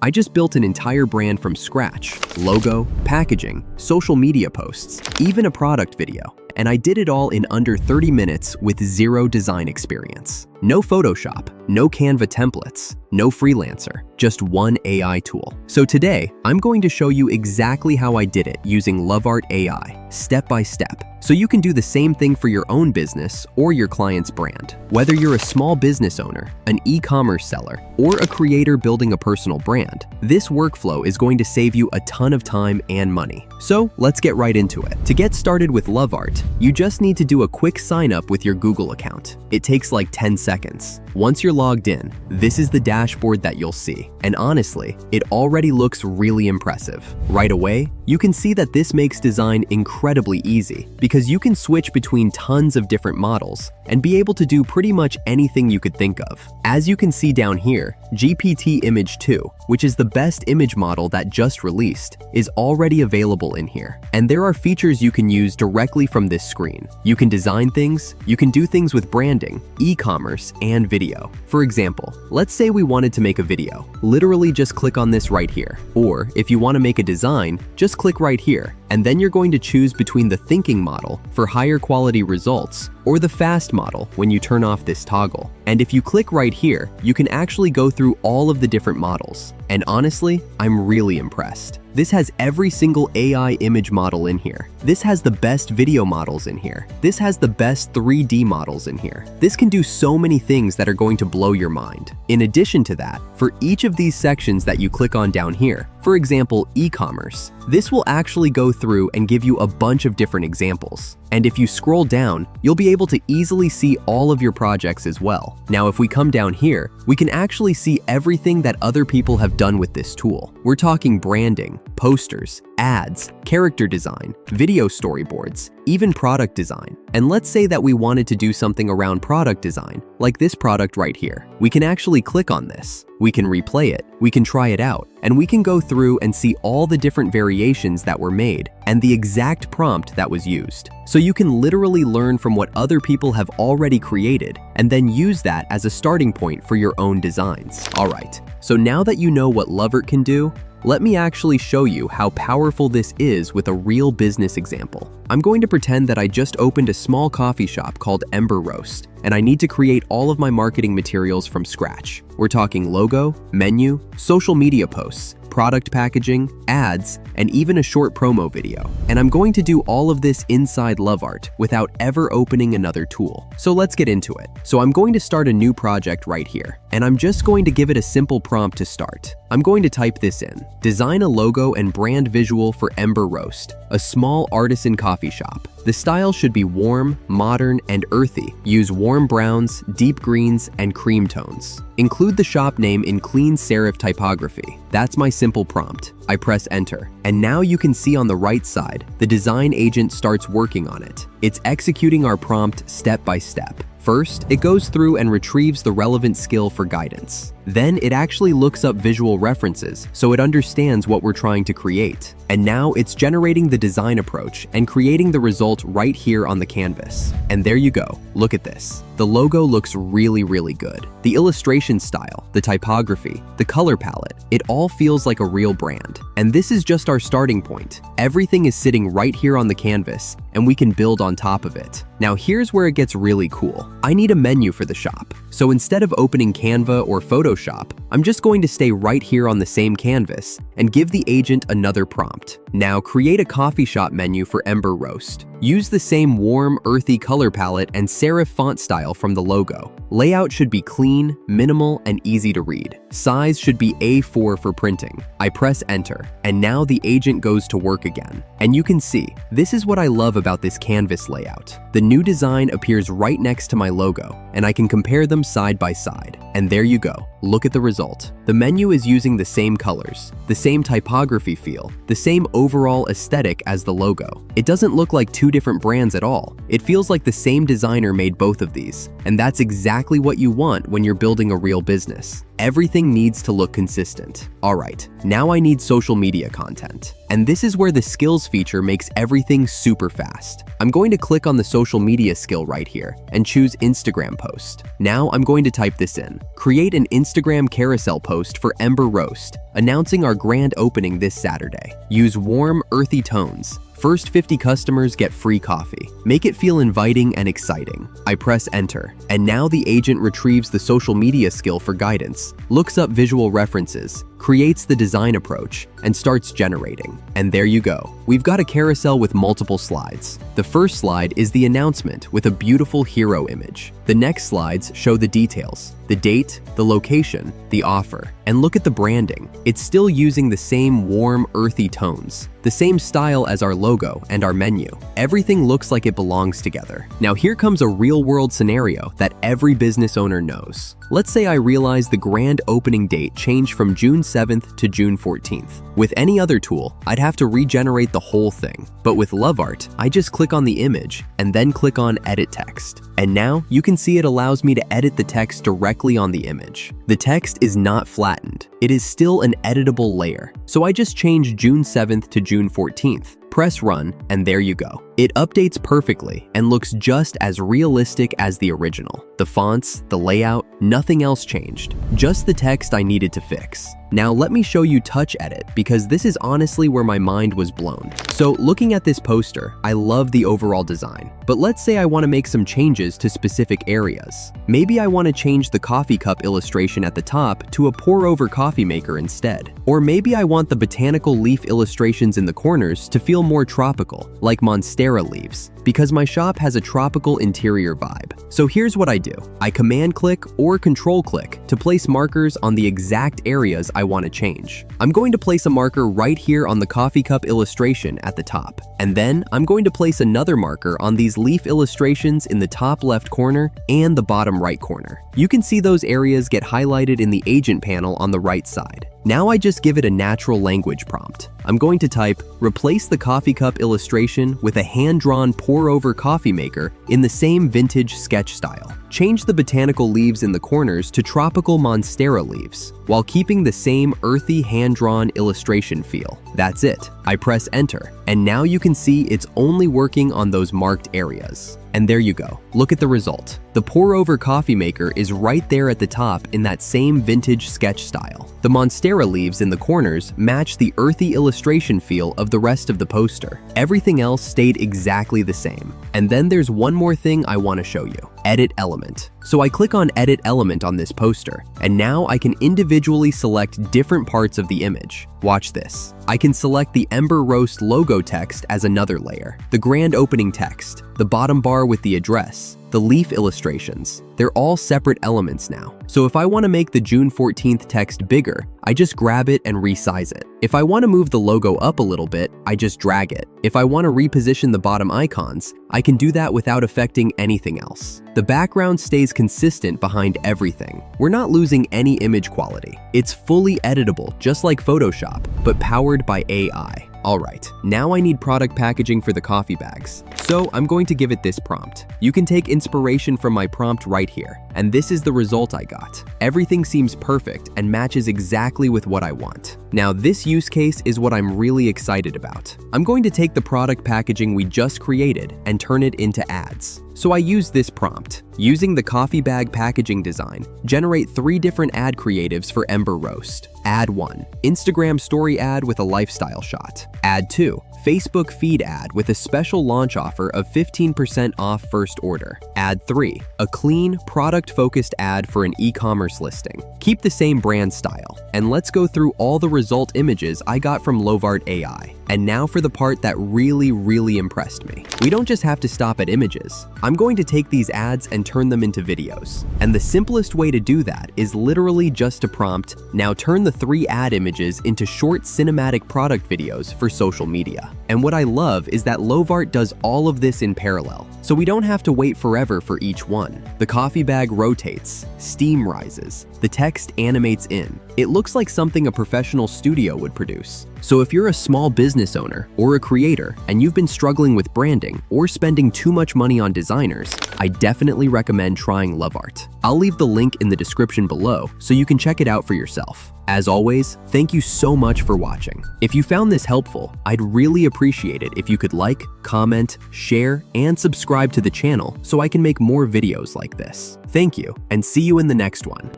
I just built an entire brand from scratch: logo, packaging, social media posts, even a product video. And I did it all in under 30 minutes with zero design experience. No Photoshop, no Canva templates, no freelancer, just one AI tool. So today, I'm going to show you exactly how I did it using Lovart AI, step by step, so you can do the same thing for your own business or your client's brand. Whether you're a small business owner, an e-commerce seller, or a creator building a personal brand, this workflow is going to save you a ton of time and money. So let's get right into it. To get started with Lovart, you just need to do a quick sign up with your Google account. It takes like 10 seconds. Once you're logged in, this is the dashboard that you'll see. And honestly, it already looks really impressive. Right away, you can see that this makes design incredibly easy because you can switch between tons of different models and be able to do pretty much anything you could think of. As you can see down here, GPT Image 2, which is the best image model that just released, is already available in here. And there are features you can use directly from this screen. You can design things, you can do things with branding, e-commerce, and video. For example, let's say we wanted to make a video. Literally just click on this right here. Or if you want to make a design, just click right here. And then you're going to choose between the thinking model for higher quality results or the fast model when you turn off this toggle. And if you click right here, you can actually go through all of the different models. And honestly, I'm really impressed. This has every single AI image model in here. This has the best video models in here. This has the best 3D models in here. This can do so many things that are going to blow your mind. In addition to that, for each of these sections that you click on down here, for example, e-commerce, this will actually go through and give you a bunch of different examples. And if you scroll down, you'll be able to easily see all of your projects as well. Now, if we come down here, we can actually see everything that other people have done with this tool. We're talking branding, posters, ads, character design, video storyboards, even product design. And let's say that we wanted to do something around product design, like this product right here. We can actually click on this. We can replay it, we can try it out, and we can go through and see all the different variations that were made and the exact prompt that was used. So you can literally learn from what other people have already created and then use that as a starting point for your own designs. All right, so now that you know what Lovart can do, let me actually show you how powerful this is with a real business example. I'm going to pretend that I just opened a small coffee shop called Ember Roast, and I need to create all of my marketing materials from scratch. We're talking logo, menu, social media posts, product packaging, ads, and even a short promo video. And I'm going to do all of this inside Lovart without ever opening another tool. So let's get into it. So I'm going to start a new project right here, and I'm just going to give it a simple prompt to start. I'm going to type this in: design a logo and brand visual for Ember Roast, a small artisan coffee shop. The style should be warm, modern, and earthy. Use warm browns, deep greens, and cream tones. Include the shop name in clean serif typography. That's my simple prompt. I press enter, and now you can see on the right side, the design agent starts working on it. It's executing our prompt step by step. First, it goes through and retrieves the relevant skill for guidance. Then it actually looks up visual references, so it understands what we're trying to create. And now it's generating the design approach and creating the result right here on the canvas. And there you go, look at this. The logo looks really, really good. The illustration style, the typography, the color palette, it all feels like a real brand. And this is just our starting point. Everything is sitting right here on the canvas, and we can build on top of it. Now here's where it gets really cool. I need a menu for the shop. So instead of opening Canva or Photoshop, I'm just going to stay right here on the same canvas and give the agent another prompt. Now create a coffee shop menu for Ember Roast. Use the same warm, earthy color palette and serif font style from the logo. Layout should be clean, minimal, and easy to read. Size should be A4 for printing. I press enter, and now the agent goes to work again. And you can see, this is what I love about this canvas layout. The new design appears right next to my logo, and I can compare them side by side. And there you go. Look at the result. The menu is using the same colors, the same typography feel, the same overall aesthetic as the logo. It doesn't look like two different brands at all. It feels like the same designer made both of these. And that's exactly what you want when you're building a real business. Everything needs to look consistent. All right, now I need social media content. And this is where the skills feature makes everything super fast. I'm going to click on the social media skill right here and choose Instagram post. Now I'm going to type this in. Create an Instagram carousel post for Ember Roast, announcing our grand opening this Saturday. Use warm, earthy tones. First 50 customers get free coffee. Make it feel inviting and exciting. I press enter, and now the agent retrieves the social media skill for guidance, looks up visual references, creates the design approach, and starts generating. And there you go. We've got a carousel with multiple slides. The first slide is the announcement with a beautiful hero image. The next slides show the details, the date, the location, the offer. And look at the branding. It's still using the same warm, earthy tones, the same style as our logo and our menu. Everything looks like it belongs together. Now here comes a real-world scenario that every business owner knows. Let's say I realize the grand opening date changed from June 7th to June 14th. With any other tool, I'd have to regenerate the whole thing. But with Lovart, I just click on the image and then click on Edit Text. And now you can see it allows me to edit the text directly on the image. The text is not flattened. It is still an editable layer. So I just change June 7th to June 14th. Press run, and there you go. It updates perfectly and looks just as realistic as the original. The fonts, the layout, nothing else changed. Just the text I needed to fix. Now let me show you Touch Edit because this is honestly where my mind was blown. So looking at this poster, I love the overall design. But let's say I want to make some changes to specific areas. Maybe I want to change the coffee cup illustration at the top to a pour-over coffee maker instead. Or maybe I want the botanical leaf illustrations in the corners to feel more tropical, like monstera leaves, because my shop has a tropical interior vibe. So here's what I do. I command click or control click to place markers on the exact areas I want to change. I'm going to place a marker right here on the coffee cup illustration at the top. And then I'm going to place another marker on these leaf illustrations in the top left corner and the bottom right corner. You can see those areas get highlighted in the agent panel on the right side. Now I just give it a natural language prompt. I'm going to type, replace the coffee cup illustration with a hand-drawn pour-over coffee maker in the same vintage sketch style. Change the botanical leaves in the corners to tropical monstera leaves, while keeping the same earthy hand-drawn illustration feel. That's it. I press enter, and now you can see it's only working on those marked areas. And there you go. Look at the result. The pour-over coffee maker is right there at the top in that same vintage sketch style. The monstera leaves in the corners match the earthy illustration feel of the rest of the poster. Everything else stayed exactly the same. And then there's one more thing I want to show you. Edit Element. So I click on Edit Element on this poster, and now I can individually select different parts of the image. Watch this. I can select the Ember Roast logo text as another layer, the grand opening text, the bottom bar with the address, the leaf illustrations. They're all separate elements now. So if I want to make the June 14th text bigger, I just grab it and resize it. If I want to move the logo up a little bit, I just drag it. If I want to reposition the bottom icons, I can do that without affecting anything else. The background stays consistent behind everything. We're not losing any image quality. It's fully editable, just like Photoshop, but powered by AI. Alright, now I need product packaging for the coffee bags. So I'm going to give it this prompt. You can take inspiration from my prompt right here, and this is the result I got. Everything seems perfect and matches exactly with what I want. Now this use case is what I'm really excited about. I'm going to take the product packaging we just created and turn it into ads. So I use this prompt. Using the coffee bag packaging design, generate 3 different ad creatives for Ember Roast. Ad 1, Instagram story ad with a lifestyle shot. Ad 2, Facebook feed ad with a special launch offer of 15% off first order. Ad 3, a clean, product-focused ad for an e-commerce listing. Keep the same brand style. And let's go through all the result images I got from Lovart AI. And now for the part that really impressed me. We don't just have to stop at images. I'm going to take these ads and turn them into videos. And the simplest way to do that is literally just to prompt, now turn the 3 ad images into short cinematic product videos for social media. And what I love is that Lovart does all of this in parallel, so we don't have to wait forever for each one. The coffee bag rotates, steam rises, the text animates in. It looks like something a professional studio would produce. So if you're a small business owner or a creator and you've been struggling with branding or spending too much money on designers, I definitely recommend trying Lovart. I'll leave the link in the description below so you can check it out for yourself. As always, thank you so much for watching. If you found this helpful, I'd really appreciate it if you could like, comment, share, and subscribe to the channel so I can make more videos like this. Thank you, and see you in the next one.